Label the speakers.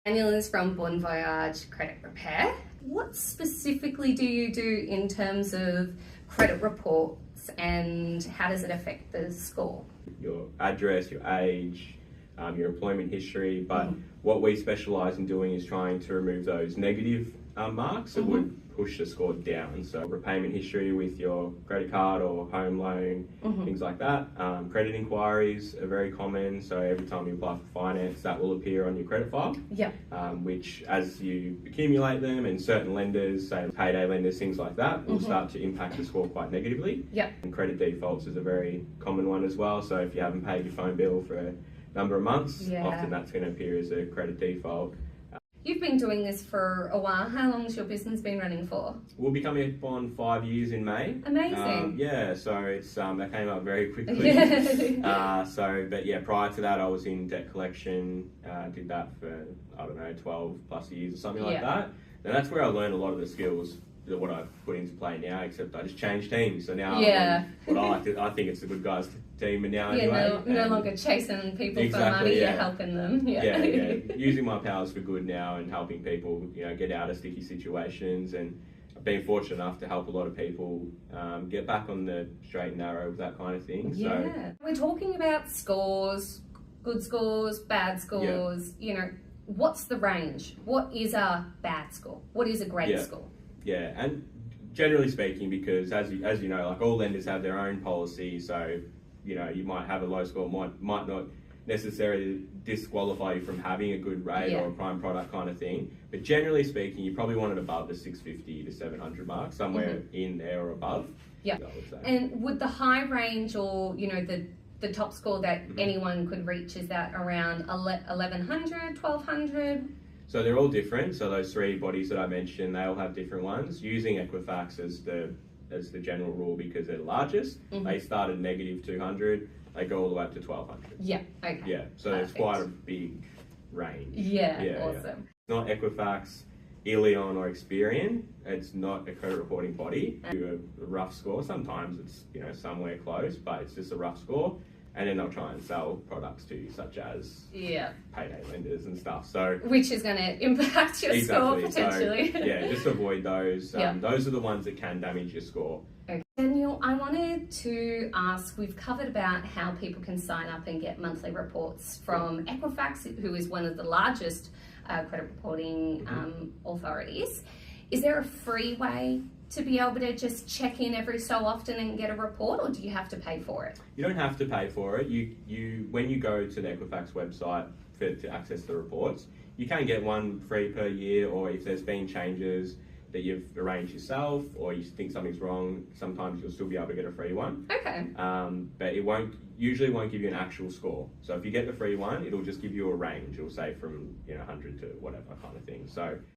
Speaker 1: Daniel is from Voyage Credit Repair. What specifically do you do in terms of credit reports and how does it affect the score?
Speaker 2: Your address, your age, your employment history, but what we specialise in doing is trying to remove those negative marks that would push the score down. So repayment history with your credit card or home loan, things like that. Credit inquiries are very common, so every time you apply for finance, that will appear on your credit file.
Speaker 1: Yeah.
Speaker 2: Which, as you accumulate them, and certain lenders, say payday lenders, things like that, will start to impact the score quite negatively.
Speaker 1: Yeah.
Speaker 2: And credit defaults is a very common one as well. So if you haven't paid your phone bill for a number of months, often that's going to appear as a credit default.
Speaker 1: You've been doing this for a while. How long has your business been running for?
Speaker 2: We'll be coming up on 5 years in May.
Speaker 1: Amazing.
Speaker 2: Yeah, so it's that came up very quickly. But prior to that, I was in debt collection. Did that for 12 plus years or something like that. And that's where I learned a lot of the skills that what I've put into play now. Except I just changed teams. So now, I think it's the good guys team, and now
Speaker 1: no longer chasing people for money. You're helping them. Yeah.
Speaker 2: Using my powers for good now and helping people, get out of sticky situations. And I've been fortunate enough to help a lot of people get back on the straight and narrow with that kind of thing.
Speaker 1: Yeah.
Speaker 2: So
Speaker 1: we're talking about scores, good scores, bad scores. What's the range? What is a bad score? What is a great score?
Speaker 2: Yeah, and generally speaking, because as you know, like all lenders have their own policy, so you might have a low score, might not necessarily disqualify you from having a good rate or a prime product kind of thing. But generally speaking, you probably want it above the 650 to 700 mark, somewhere in there or above.
Speaker 1: Yeah.
Speaker 2: I would say.
Speaker 1: And would the high range or the top score that anyone could reach, is that around 1100, 1200?
Speaker 2: So they're all different. So those three bodies that I mentioned, they all have different ones. Using Equifax as the general rule because they're the largest. They start at negative 200. They go all the way up to 1200.
Speaker 1: Yeah. Okay.
Speaker 2: Yeah. So it's quite a big range.
Speaker 1: Yeah. Awesome.
Speaker 2: Yeah. It's not Equifax, Ilion, or Experian. It's not a credit reporting body. Do a rough score. Sometimes it's somewhere close, but it's just a rough score. And then they'll try and sell products to you, such as payday lenders and stuff. So
Speaker 1: which is going to impact your score potentially.
Speaker 2: So, just avoid those. Those are the ones that can damage your score.
Speaker 1: Okay. Daniel, I wanted to ask, we've covered about how people can sign up and get monthly reports from Equifax, who is one of the largest credit reporting authorities. Is there a free way to be able to just check in every so often and get a report, or do you have to pay for it?
Speaker 2: You don't have to pay for it. You when you go to the Equifax website to access the reports, you can get one free per year, or if there's been changes that you've arranged yourself or you think something's wrong, sometimes you'll still be able to get a free one.
Speaker 1: Okay.
Speaker 2: But it usually won't give you an actual score. So if you get the free one, it'll just give you a range. It'll say from 100 to whatever kind of thing. So